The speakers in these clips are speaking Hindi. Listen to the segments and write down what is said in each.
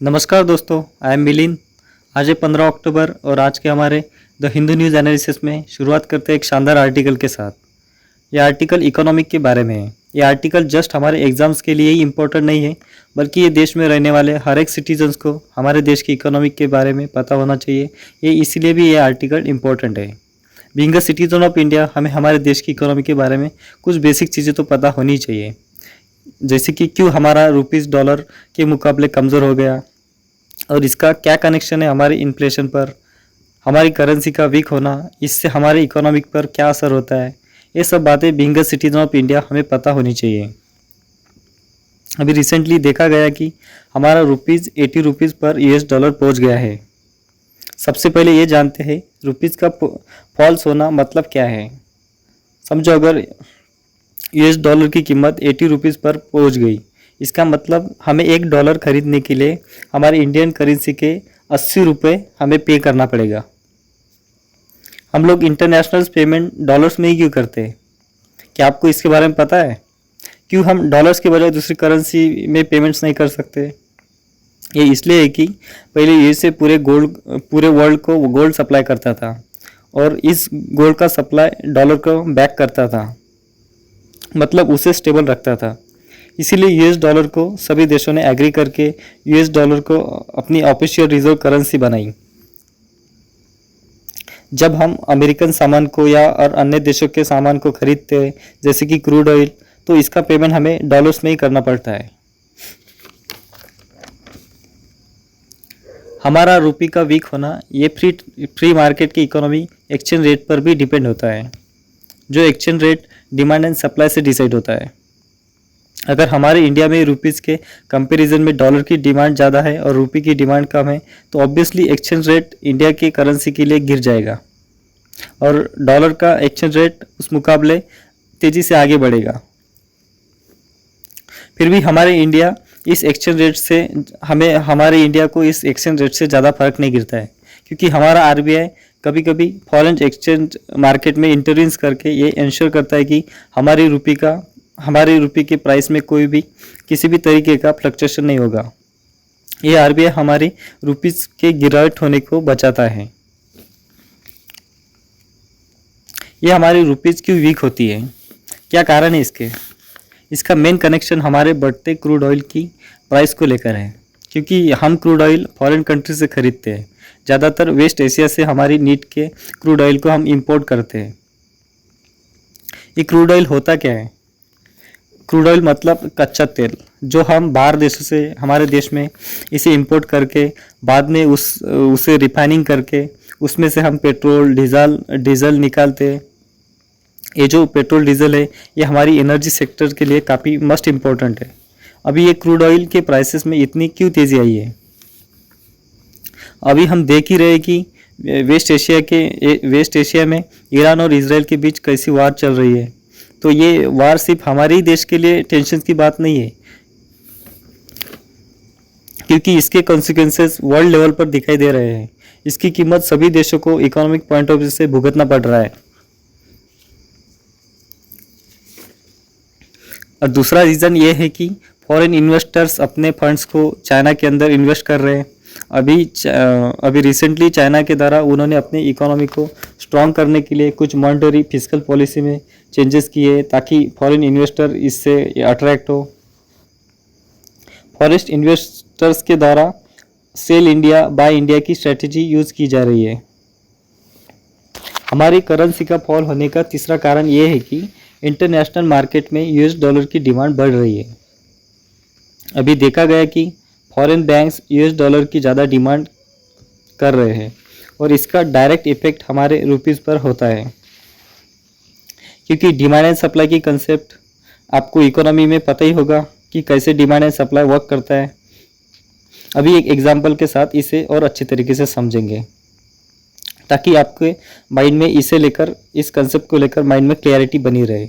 नमस्कार दोस्तों, आई एम मिलिंद। आज है 15 अक्टूबर और आज के हमारे द हिंदू न्यूज़ एनालिसिस में शुरुआत करते हैं एक शानदार आर्टिकल के साथ। यह आर्टिकल इकोनॉमिक के बारे में है। यह आर्टिकल जस्ट हमारे एग्जाम्स के लिए ही इम्पोर्टेंट नहीं है, बल्कि ये देश में रहने वाले हर एक सिटीजन्स को हमारे देश की इकोनॉमिक के बारे में पता होना चाहिए। ये इसीलिए भी ये आर्टिकल इम्पोर्टेंट है। Being a citizen of India, हमें हमारे देश की इकोनॉमी के बारे में कुछ बेसिक चीज़ें तो पता होनी चाहिए, जैसे कि क्यों हमारा रुपीज़ डॉलर के मुकाबले कमज़ोर हो गया और इसका क्या कनेक्शन है हमारे इन्फ्लेशन पर, हमारी करेंसी का वीक होना, इससे हमारे इकोनॉमिक पर क्या असर होता है। ये सब बातें being a citizen of India हमें पता होनी चाहिए। अभी रिसेंटली देखा गया कि हमारा रुपीज़ 80 रुपीज़ पर यूएस डॉलर पहुंच गया है। सबसे पहले ये जानते हैं रुपीज़ का फॉल्स होना मतलब क्या है। समझो, अगर यूएस डॉलर की कीमत 80 रुपीज़ पर पहुंच गई, इसका मतलब हमें $1 खरीदने के लिए हमारे इंडियन करेंसी के 80 रुपये हमें पे करना पड़ेगा। हम लोग इंटरनेशनल पेमेंट डॉलर्स में ही क्यों करते हैं? क्या आपको इसके बारे में पता है? क्यों हम डॉलर्स के बजाय दूसरी करेंसी में पेमेंट्स नहीं कर सकते? ये इसलिए है कि पहले यूएसए पूरे वर्ल्ड को गोल्ड सप्लाई करता था और इस गोल्ड का सप्लाई डॉलर को बैक करता था, मतलब उसे स्टेबल रखता था। इसीलिए यूएस डॉलर को सभी देशों ने एग्री करके यूएस डॉलर को अपनी ऑफिशियल रिजर्व करेंसी बनाई। जब हम अमेरिकन सामान को या और अन्य देशों के सामान को खरीदते हैं, जैसे कि क्रूड ऑयल, तो इसका पेमेंट हमें डॉलर्स में ही करना पड़ता है। हमारा रुपये का वीक होना ये फ्री मार्केट की इकोनॉमी एक्सचेंज रेट पर भी डिपेंड होता है, जो exchange rate demand and supply से डिसाइड होता है। अगर हमारे इंडिया में रुपीज़ के कंपैरिजन में डॉलर की डिमांड ज़्यादा है और रुपये की डिमांड कम है, तो ऑब्वियसली एक्सचेंज रेट इंडिया की करेंसी के लिए गिर जाएगा और डॉलर का एक्सचेंज रेट उस मुकाबले तेज़ी से आगे बढ़ेगा। फिर भी हमारे इंडिया को इस एक्सचेंज रेट से ज़्यादा फर्क नहीं गिरता है, क्योंकि हमारा आरबीआई कभी कभी फॉरेन एक्सचेंज मार्केट में इंटरवीन्स करके ये इंश्योर करता है कि हमारे रुपये के प्राइस में किसी भी तरीके का फ्लक्चुएशन नहीं होगा। ये आरबीआई हमारी रुपीज़ के गिरावट होने को बचाता है। ये हमारी रुपीज़ क्यों वीक होती है, क्या कारण है इसका मेन कनेक्शन हमारे बढ़ते क्रूड ऑयल की प्राइस को लेकर है, क्योंकि हम क्रूड ऑयल फॉरेन कंट्री से खरीदते हैं। ज़्यादातर वेस्ट एशिया से हमारी नीड के क्रूड ऑयल को हम इंपोर्ट करते हैं। ये क्रूड ऑयल होता क्या है? क्रूड ऑयल मतलब कच्चा तेल, जो हम बाहर देशों से हमारे देश में इसे इंपोर्ट करके बाद में उसे रिफाइनिंग करके उसमें से हम पेट्रोल डीजल निकालते हैं। ये जो पेट्रोल डीजल है, ये हमारी एनर्जी सेक्टर के लिए काफ़ी मस्ट इम्पोर्टेंट है। अभी ये क्रूड ऑयल के प्राइसेस में इतनी क्यों तेज़ी आई है? अभी हम देख ही रहे कि वेस्ट एशिया में ईरान और इजराइल के बीच कैसी वार चल रही है। तो ये वार सिर्फ हमारे ही देश के लिए टेंशन की बात नहीं है, क्योंकि इसके कॉन्सिक्वेंसेस वर्ल्ड लेवल पर दिखाई दे रहे हैं। इसकी कीमत सभी देशों को इकोनॉमिक पॉइंट ऑफ व्यू से भुगतना पड़ रहा है। और दूसरा रीज़न ये है कि फॉरेन इन्वेस्टर्स अपने फंड्स को चाइना के अंदर इन्वेस्ट कर रहे हैं। अभी रिसेंटली चाइना के द्वारा उन्होंने अपनी इकोनॉमी को स्ट्रॉन्ग करने के लिए कुछ मॉनेटरी फिस्कल पॉलिसी में चेंजेस किए, ताकि फॉरेन इन्वेस्टर इससे अट्रैक्ट हो। फॉरेन इन्वेस्टर्स के द्वारा सेल इंडिया बाय इंडिया की स्ट्रेटजी यूज़ की जा रही है। हमारी करेंसी का फॉल होने का तीसरा कारण ये है कि इंटरनेशनल मार्केट में यूएस डॉलर की डिमांड बढ़ रही है। अभी देखा गया कि फॉरेन बैंक्स यूएस डॉलर की ज़्यादा डिमांड कर रहे हैं और इसका डायरेक्ट इफेक्ट हमारे रुपीज़ पर होता है, क्योंकि डिमांड एंड सप्लाई की कंसेप्ट आपको इकोनॉमी में पता ही होगा कि कैसे डिमांड एंड सप्लाई वर्क करता है। अभी एक एग्जांपल के साथ इसे और अच्छे तरीके से समझेंगे, ताकि आपके माइंड में इस कंसेप्ट को लेकर माइंड में क्लैरिटी बनी रहे।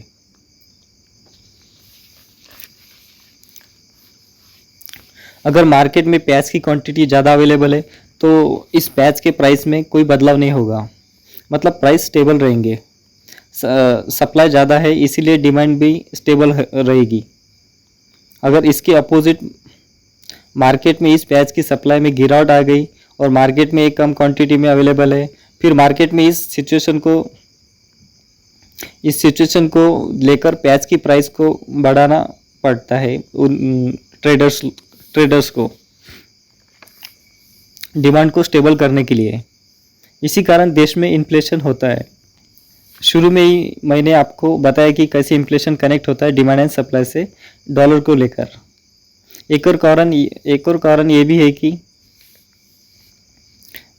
अगर मार्केट में प्याज की क्वांटिटी ज़्यादा अवेलेबल है, तो इस प्याज के प्राइस में कोई बदलाव नहीं होगा, मतलब प्राइस स्टेबल रहेंगे। सप्लाई ज़्यादा है, इसीलिए डिमांड भी स्टेबल रहेगी। अगर इसके अपोजिट मार्केट में इस प्याज की सप्लाई में गिरावट आ गई और मार्केट में एक कम क्वांटिटी में अवेलेबल है। फिर मार्केट में इस सिचुएशन को लेकर प्याज की प्राइस को बढ़ाना पड़ता है उन ट्रेडर्स को डिमांड को स्टेबल करने के लिए। इसी कारण देश में इन्फ्लेशन होता है। शुरू में ही मैंने आपको बताया कि कैसे इन्फ्लेशन कनेक्ट होता है डिमांड एंड सप्लाई से डॉलर को लेकर। एक और कारण ये भी है कि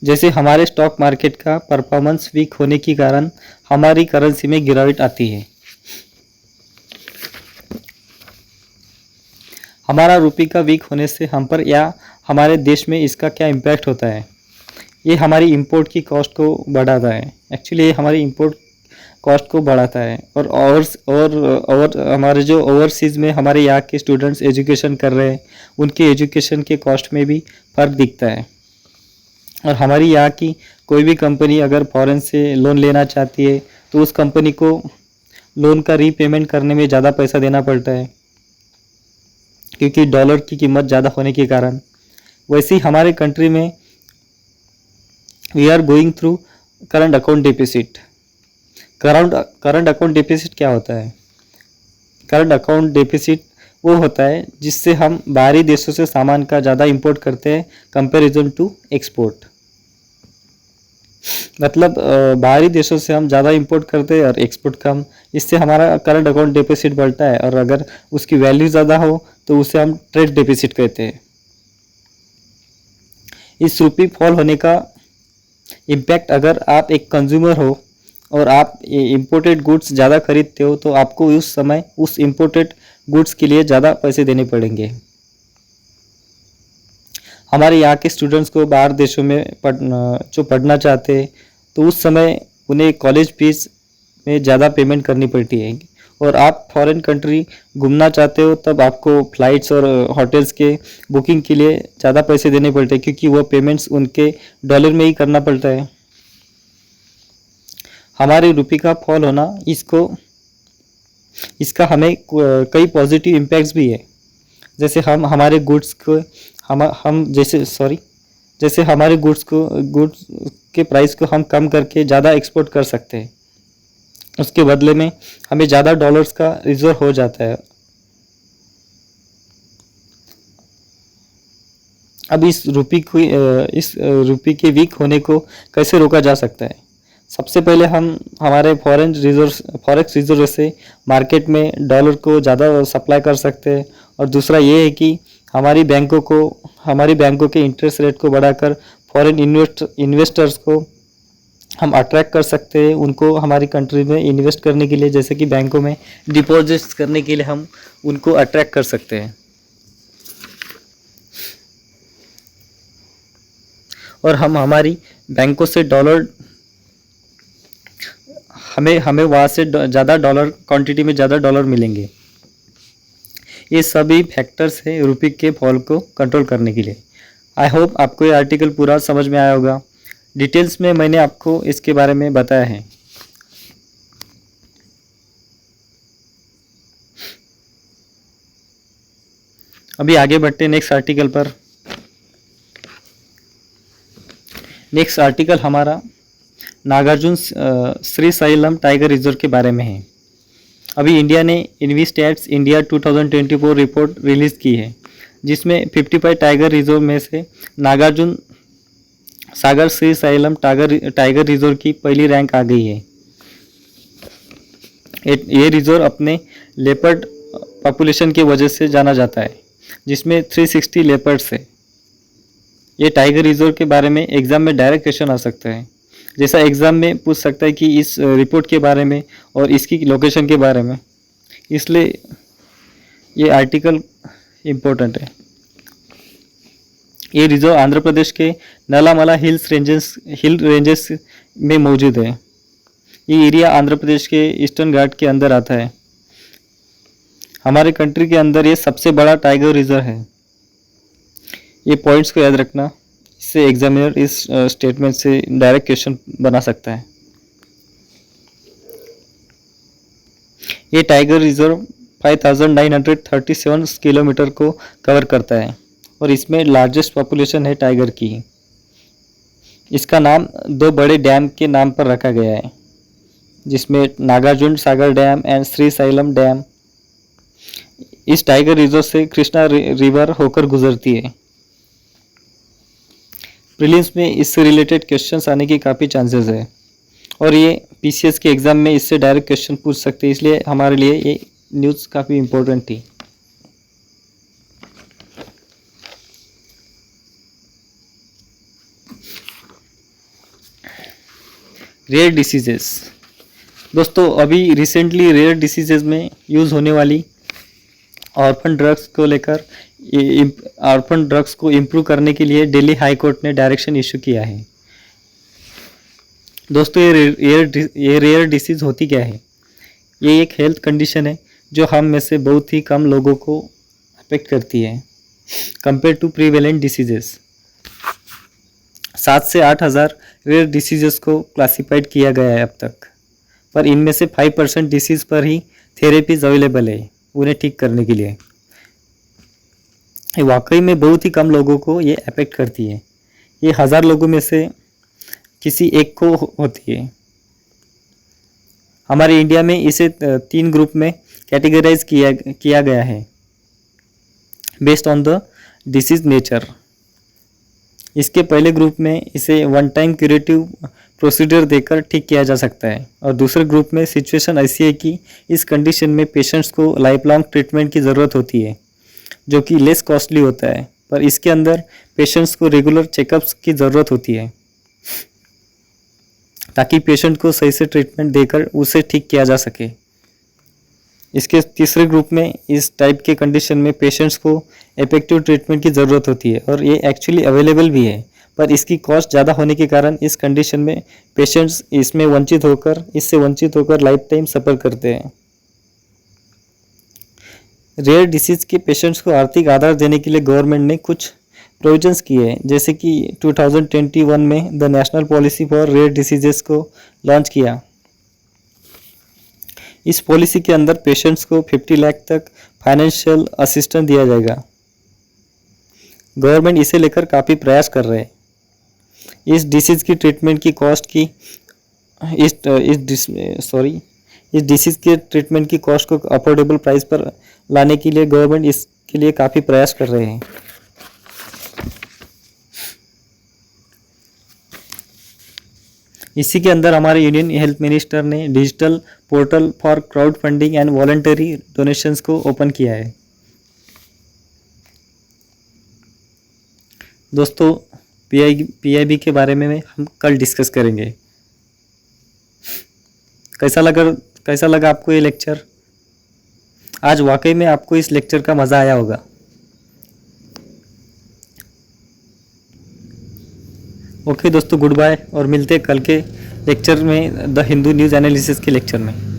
जैसे हमारे स्टॉक मार्केट का परफॉर्मेंस वीक होने के कारण हमारी करेंसी में गिरावट आती है। हमारा रुपये का वीक होने से हम पर या हमारे देश में इसका क्या इम्पैक्ट होता है? ये हमारी इंपोर्ट की कॉस्ट को बढ़ाता है। एक्चुअली ये हमारी इंपोर्ट कॉस्ट को बढ़ाता है और हमारे जो ओवरसीज़ में हमारे यहाँ के स्टूडेंट्स एजुकेशन कर रहे हैं उनके एजुकेशन के कॉस्ट में भी फ़र्क दिखता है। और हमारी यहाँ की कोई भी कंपनी अगर फॉरेन से लोन लेना चाहती है तो उस कंपनी को लोन का रीपेमेंट करने में ज़्यादा पैसा देना पड़ता है क्योंकि डॉलर की कीमत ज़्यादा होने के कारण। वैसे ही हमारे कंट्री में we are going through current account deficit. Current account deficit क्या होता है? करंट अकाउंट डिफिसिट वो होता है जिससे हम बाहरी देशों से सामान का ज़्यादा इंपोर्ट करते हैं कंपैरिजन टू एक्सपोर्ट। मतलब बाहरी देशों से हम ज़्यादा इंपोर्ट करते हैं और एक्सपोर्ट कम, इससे हमारा करंट अकाउंट डिफिसिट बढ़ता है। और अगर उसकी वैल्यू ज़्यादा हो तो उसे हम ट्रेड डिफिसिट कहते हैं। इस रुपये फॉल होने का इम्पैक्ट, अगर आप एक कंज्यूमर हो और आप इम्पोर्टेड गुड्स ज़्यादा खरीदते हो तो आपको उस समय उस इम्पोर्टेड गुड्स के लिए ज़्यादा पैसे देने पड़ेंगे। हमारे यहाँ के स्टूडेंट्स को बाहर देशों में जो पढ़ना चाहते हैं तो उस समय उन्हें कॉलेज फीस में ज़्यादा पेमेंट करनी पड़ती है। और आप फॉरेन कंट्री घूमना चाहते हो तब आपको फ़्लाइट्स और होटल्स के बुकिंग के लिए ज़्यादा पैसे देने पड़ते हैं क्योंकि वो पेमेंट्स उनके डॉलर में ही करना पड़ता है। हमारे रुपये का फॉल होना इसका हमें कई पॉजिटिव इम्पैक्ट्स भी है। जैसे हमारे गुड्स को जैसे हमारे गुड्स के प्राइस को हम कम करके ज़्यादा एक्सपोर्ट कर सकते हैं। उसके बदले में हमें ज़्यादा डॉलर्स का रिजर्व हो जाता है। अब इस रुपये के वीक होने को कैसे रोका जा सकता है? सबसे पहले हम हमारे फॉरेक्स रिजर्व से मार्केट में डॉलर को ज़्यादा सप्लाई कर सकते हैं। और दूसरा ये है कि हमारी बैंकों के इंटरेस्ट रेट को बढ़ाकर फॉरेन इन्वेस्टर्स को हम अट्रैक्ट कर सकते हैं, उनको हमारी कंट्री में इन्वेस्ट करने के लिए, जैसे कि बैंकों में डिपॉजिट्स करने के लिए हम उनको अट्रैक्ट कर सकते हैं। और हम हमारी बैंकों से हमें वहाँ से ज़्यादा डॉलर क्वांटिटी में ज़्यादा डॉलर मिलेंगे। ये सभी फैक्टर्स हैं रुपये के फॉल को कंट्रोल करने के लिए। आई होप आपको ये आर्टिकल पूरा समझ में आया होगा। डिटेल्स में मैंने आपको इसके बारे में बताया है। अभी आगे बढ़ते हैं नेक्स्ट आर्टिकल पर। नेक्स्ट आर्टिकल हमारा नागार्जुन श्रीशैलम टाइगर रिजर्व के बारे में है। अभी इंडिया ने इन्वेस्टेट्स इंडिया 2024 रिपोर्ट रिलीज़ की है जिसमें 55 टाइगर रिजर्व में से नागार्जुन सागर श्रीशैलम टाइगर रिजर्व की पहली रैंक आ गई है। ये रिजर्व अपने लेपर्ड पॉपुलेशन की वजह से जाना जाता है जिसमें 360 लेपर्ड्स है। ये टाइगर रिजर्व के बारे में एग्ज़ाम में डायरेक्ट क्वेश्चन आ सकता है। जैसा एग्ज़ाम में पूछ सकता है कि इस रिपोर्ट के बारे में और इसकी लोकेशन के बारे में, इसलिए ये आर्टिकल इम्पोर्टेंट है। ये रिजर्व आंध्र प्रदेश के नलामला हिल रेंजेस में मौजूद है। ये एरिया आंध्र प्रदेश के ईस्टर्न घाट के अंदर आता है। हमारे कंट्री के अंदर ये सबसे बड़ा टाइगर रिजर्व है। ये पॉइंट्स को याद रखना, इससे एग्जामिनर इस स्टेटमेंट से डायरेक्ट क्वेश्चन बना सकता है। ये टाइगर रिजर्व 5937 किलोमीटर को कवर करता है और इसमें लार्जेस्ट पॉपुलेशन है टाइगर की। इसका नाम दो बड़े डैम के नाम पर रखा गया है, जिसमें Nagarjuna Sagar dam and Srisailam dam. इस टाइगर रिजर्व से कृष्णा रिवर होकर गुजरती है। प्रीलिम्स में इससे रिलेटेड क्वेश्चंस आने की काफ़ी चांसेस है, और ये पीसीएस के एग्ज़ाम में इससे डायरेक्ट क्वेश्चन पूछ सकते हैं, इसलिए हमारे लिए ये न्यूज़ काफ़ी इम्पोर्टेंट थी। Rare diseases. दोस्तों, अभी रिसेंटली रेयर डिसीजेज में यूज़ होने वाली ऑर्फन ड्रग्स को लेकर ऑर्फन ड्रग्स को इम्प्रूव करने के लिए दिल्ली हाई कोर्ट ने डायरेक्शन इशू किया है। दोस्तों, ये रेयर डिसीज़ होती क्या है? ये एक हेल्थ कंडीशन है जो हम में से बहुत ही कम लोगों को अफेक्ट करती है कंपेयर टू प्रीवेलेंट डिसीजेस। 7 से 8 हज़ार रेयर डिसीजेस को क्लासिफाइड किया गया है अब तक, पर इनमें से 5% डिसीज़ पर ही थेरेपीज अवेलेबल है उन्हें ठीक करने के लिए। वाकई में बहुत ही कम लोगों को ये अफेक्ट करती है। ये 1000 लोगों में से किसी एक को होती है। हमारे इंडिया में इसे 3 ग्रुप में कैटेगराइज किया गया है based on the disease nature. इसके पहले ग्रुप में इसे वन टाइम क्यूरेटिव प्रोसीजर देकर ठीक किया जा सकता है, और दूसरे ग्रुप में सिचुएशन ऐसी है कि इस कंडीशन में पेशेंट्स को लाइफ लॉन्ग ट्रीटमेंट की ज़रूरत होती है, जो कि लेस कॉस्टली होता है, पर इसके अंदर पेशेंट्स को रेगुलर चेकअप्स की ज़रूरत होती है ताकि पेशेंट को सही से ट्रीटमेंट देकर उसे ठीक किया जा सके। इसके तीसरे ग्रुप में इस टाइप के कंडीशन में पेशेंट्स को इफेक्टिव ट्रीटमेंट की ज़रूरत होती है, और ये एक्चुअली अवेलेबल भी है, पर इसकी कॉस्ट ज़्यादा होने के कारण इस कंडीशन में पेशेंट्स इससे वंचित होकर लाइफ टाइम सफ़र करते हैं। रेयर डिसीज़ के पेशेंट्स को आर्थिक आधार देने के लिए गवर्नमेंट ने कुछ प्रोविजंस किए हैं, जैसे कि 2021 में the national policy for rare diseases को लॉन्च किया। इस पॉलिसी के अंदर पेशेंट्स को 50 लाख तक फाइनेंशियल असिस्टेंस दिया जाएगा। गवर्नमेंट इसे लेकर काफ़ी प्रयास कर रहे हैं। इस डिसीज़ की ट्रीटमेंट की कॉस्ट की इस डिसीज़ के ट्रीटमेंट की कॉस्ट को अफोर्डेबल प्राइस पर लाने के लिए गवर्नमेंट इसके लिए काफ़ी प्रयास कर रहे हैं। इसी के अंदर हमारे यूनियन हेल्थ मिनिस्टर ने digital portal for crowd funding and voluntary donations को ओपन किया है। दोस्तों, पीआईबी के बारे में हम कल डिस्कस करेंगे। कैसा लगा आपको ये लेक्चर? आज वाकई में आपको इस लेक्चर का मज़ा आया होगा। ओके दोस्तों, गुड बाय, और मिलते हैं कल के लेक्चर में, द हिंदू न्यूज़ एनालिसिस के लेक्चर में।